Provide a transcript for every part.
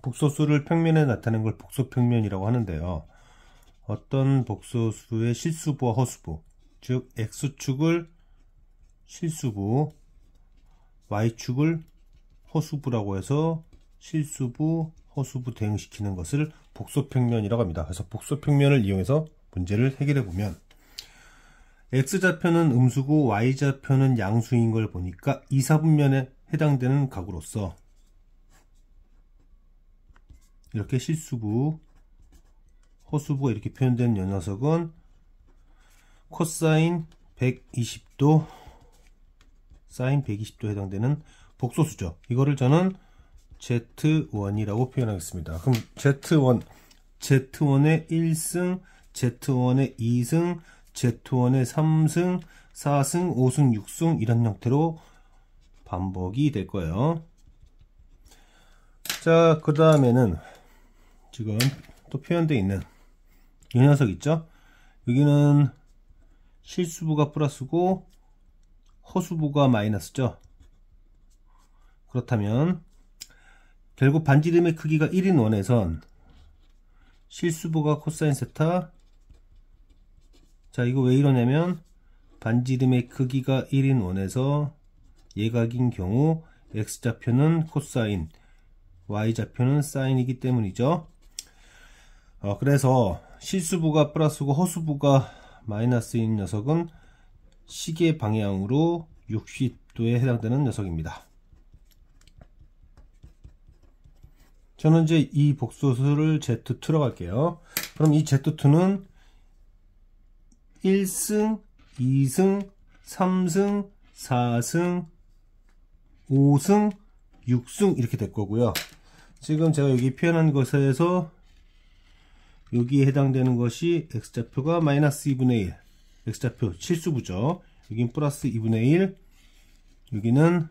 복소수를 평면에 나타내는 걸 복소평면이라고 하는데요. 어떤 복소수의 실수부와 허수부, 즉 X축을 실수부, Y축을 허수부라고 해서 실수부, 허수부 대응시키는 것을 복소평면이라고 합니다. 그래서 복소평면을 이용해서 문제를 해결해 보면 X좌표는 음수고 Y좌표는 양수인 걸 보니까 2, 4분면에 해당되는 각으로서 이렇게 실수부, 허수부가 이렇게 표현된 녀석은 코사인 120도, 사인 120도 해당되는 복소수죠. 이거를 저는 Z1이라고 표현하겠습니다. 그럼 Z1의 1승, Z1의 2승, Z1의 3승, 4승, 5승, 6승 이런 형태로 반복이 될 거예요. 자, 그 다음에는 지금 또 표현되어 있는 이 녀석 있죠? 여기는 실수부가 플러스고 허수부가 마이너스죠. 그렇다면 결국 반지름의 크기가 1인 원에선 실수부가 코사인 세타, 자 이거 왜 이러냐면 반지름의 크기가 1인 원에서 예각인 경우 X좌표는 코사인, Y좌표는 사인이기 때문이죠. 그래서 실수부가 플러스고 허수부가 마이너스인 녀석은 시계 방향으로 60도에 해당되는 녀석입니다. 저는 이제 이 복소수를 Z2로 갈게요. 그럼 이 Z2는 1승, 2승, 3승, 4승, 5승, 6승 이렇게 될 거고요. 지금 제가 여기 표현한 것에서 여기에 해당되는 것이 X좌표가 마이너스 2분의 1, X좌표 실수부죠. 여긴 플러스 2분의 1, 여기는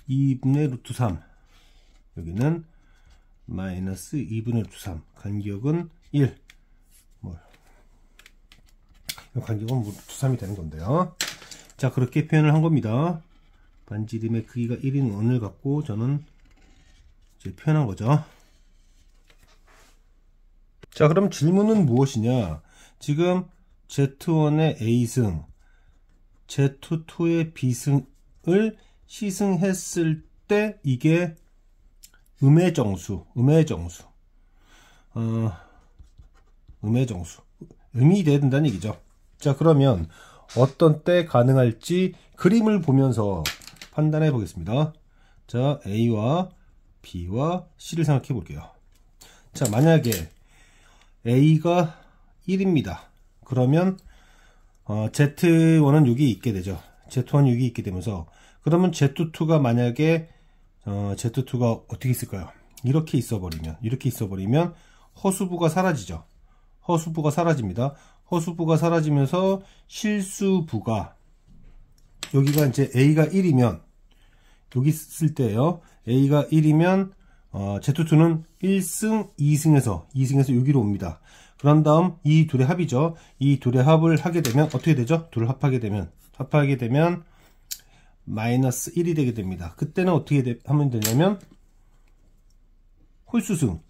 2분의 루트 3, 여기는 마이너스 2분의 루트 3, 간격은 1, 간격은 루트 3이 되는 건데요. 자, 그렇게 표현을 한 겁니다. 반지름의 크기가 1인 원을 갖고 저는 이제 표현한 거죠. 자, 그럼 질문은 무엇이냐? 지금 Z1의 A승, Z2의 B승을 시승했을 때 이게 음의 정수, 음이 돼야 된다는 얘기죠. 자, 그러면 어떤 때 가능할지 그림을 보면서 판단해 보겠습니다. 자, A와 B와 C를 생각해 볼게요. 자, 만약에 A가 1입니다. 그러면 Z1은 여기 있게 되죠. Z1은 여기 있게 되면서 그러면 Z2가 만약에 Z2가 어떻게 있을까요? 이렇게 있어버리면 허수부가 사라지죠. 허수부가 사라집니다. 허수부가 사라지면서 실수부가 여기가 이제 A가 1이면 여기 있을 때예요. A가 1이면 Z2는 1승, 2승에서 여기로 옵니다. 그런 다음 이 둘의 합이죠. 이 둘의 합을 하게 되면 어떻게 되죠? 둘을 합하게 되면 마이너스 1이 되게 됩니다. 그때는 어떻게 하면 되냐면 홀수승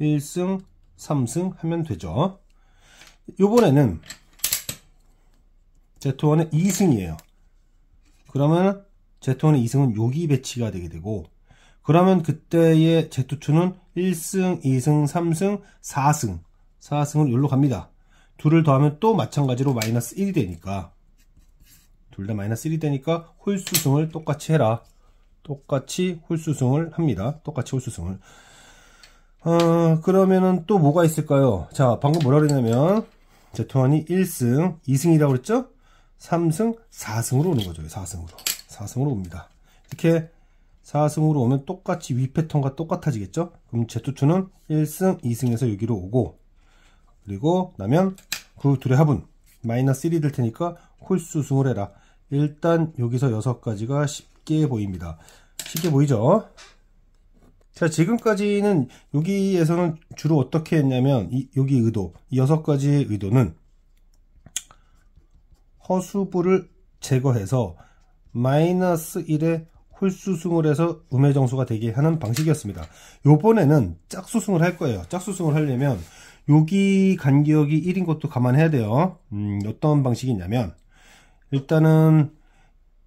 1승, 3승 하면 되죠. 요번에는 Z1의 2승이에요. 그러면 Z1의 2승은 여기 배치가 되게 되고, 그러면 그때의 Z2는 1승, 2승, 3승, 4승을 여기로 갑니다. 둘을 더하면 또 마찬가지로 마이너스 1이 되니까, 둘 다 마이너스 1이 되니까 홀수승을 똑같이 해라. 똑같이 홀수승을 합니다. 그러면은 또 뭐가 있을까요? 자, 방금 뭐라 그랬냐면 Z1이 1승, 2승이라고 그랬죠? 3승, 4승으로 오는 거죠. 4승으로 옵니다. 이렇게 4승으로 오면 똑같이 위 패턴과 똑같아지겠죠? 그럼 Z2는 1승, 2승에서 여기로 오고, 그리고 나면 그 둘의 합은 마이너스 1이 될 테니까 홀수승을 해라. 일단 여기서 6가지가 쉽게 보입니다. 쉽게 보이죠? 자, 지금까지는 여기에서는 주로 어떻게 했냐면 여기 의도, 이 6가지의 의도는 허수부를 제거해서 마이너스 1의 홀수승을 해서 음해정수가 되게 하는 방식이었습니다. 요번에는 짝수승을 할 거예요. 짝수승을 하려면 여기 간기역이 1인 것도 감안해야 돼요. 어떤 방식이냐면 일단은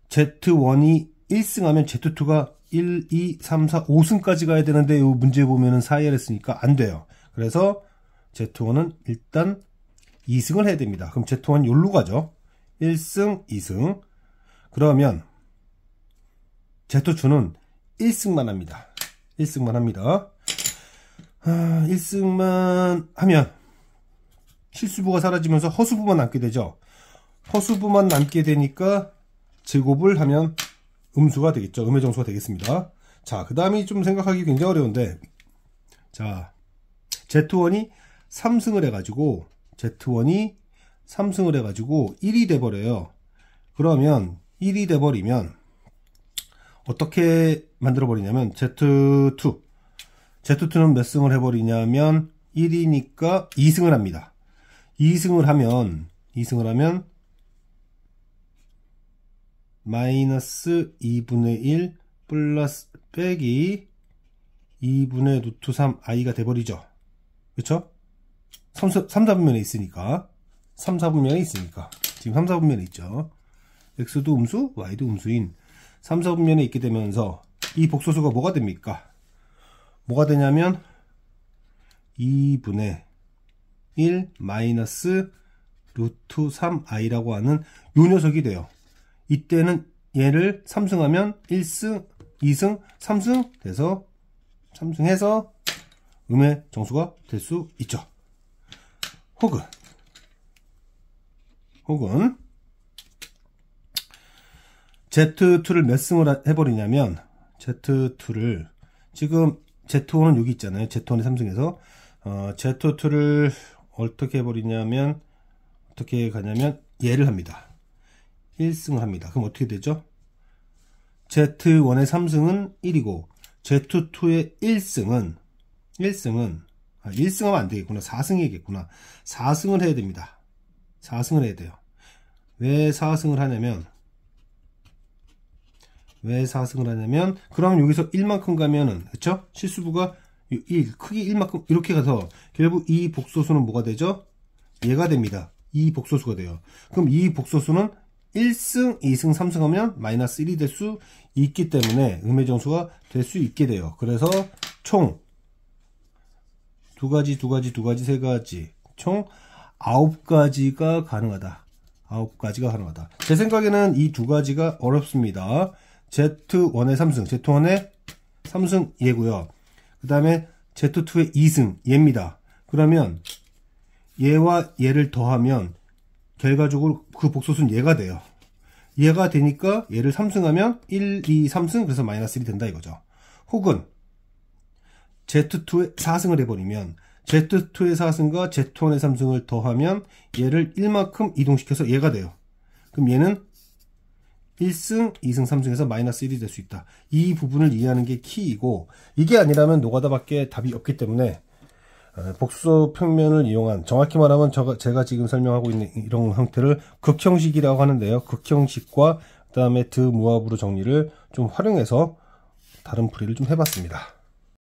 Z1이 1승하면 Z2가 1, 2, 3, 4, 5승까지 가야 되는데 요 문제 보면은 4열 했으니까 안 돼요. 그래서 Z1은 일단 2승을 해야 됩니다. 그럼 Z1 요로 가죠. 1승, 2승. 그러면 Z2는 1승만 합니다. 1승만 합니다. 1승만 하면 실수부가 사라지면서 허수부만 남게 되죠. 허수부만 남게 되니까 제곱을 하면 음수가 되겠죠. 음해정수가 되겠습니다. 자, 그 다음이 좀 생각하기 굉장히 어려운데, 자, Z1이 3승을 해가지고 Z1이 3승을 해가지고 1이 돼버려요. 그러면 1이 돼버리면 어떻게 만들어버리냐면 Z2는 몇 승을 해버리냐면 1이니까 2승을 합니다. 2승을 하면 마이너스 2분의 1 플러스 빼기 2분의 루트 3 i가 돼버리죠. 그쵸? 3, 4분면에 있으니까. 3, 4분면에 있으니까. 지금 3, 4분면에 있죠. x도 음수, y도 음수인 3, 4분면에 있게 되면서 이 복소수가 뭐가 됩니까? 뭐가 되냐면 2분의 1 마이너스 루트 3i라고 하는 요 녀석이 돼요. 이때는 얘를 3승하면 1승, 2승, 3승 돼서 3승해서 음의 정수가 될 수 있죠. 혹은 Z2를 몇 승을 해버리냐면 Z2를 지금 Z1은 여기 있잖아요. Z1이 3승해서 Z2를 어떻게 해버리냐면 어떻게 가냐면 얘를 합니다. 1승을 합니다. 그럼 어떻게 되죠? Z1의 3승은 1이고 Z2의 1승은 1승하면 안 되겠구나. 4승이겠구나. 4승을 해야 됩니다. 4승을 해야 돼요. 왜 4승을 하냐면 그러면 여기서 1만큼 가면은 그쵸? 실수부가 1 크기 1만큼 이렇게 가서 결국 이 복소수는 뭐가 되죠? 얘가 됩니다. 이 복소수가 돼요. 그럼 이 복소수는 1승, 2승, 3승 하면 마이너스 1이 될 수 있기 때문에 음해정수가 될 수 있게 돼요. 그래서 총 2가지, 3가지 총 9가지가 가능하다. 9가지가 가능하다. 제 생각에는 이 2가지가 어렵습니다. Z1의 3승, Z1의 3승 얘고요. 그 다음에 Z2의 2승 얘입니다. 그러면 얘와 얘를 더하면 결과적으로 그 복소수는 얘가 돼요. 얘가 되니까 얘를 3승하면 1, 2, 3승 그래서 마이너스 1이 된다 이거죠. 혹은 Z2의 4승을 해버리면 Z2의 4승과 Z1의 3승을 더하면 얘를 1만큼 이동시켜서 얘가 돼요. 그럼 얘는 1승, 2승, 3승에서 마이너스 1이 될 수 있다. 이 부분을 이해하는 게 키이고 이게 아니라면 노가다밖에 답이 없기 때문에 복소 평면을 이용한 정확히 말하면 제가 지금 설명하고 있는 이런 형태를 극형식이라고 하는데요. 극형식과 그 다음에 드무합으로 정리를 좀 활용해서 다른 풀이를 좀 해봤습니다.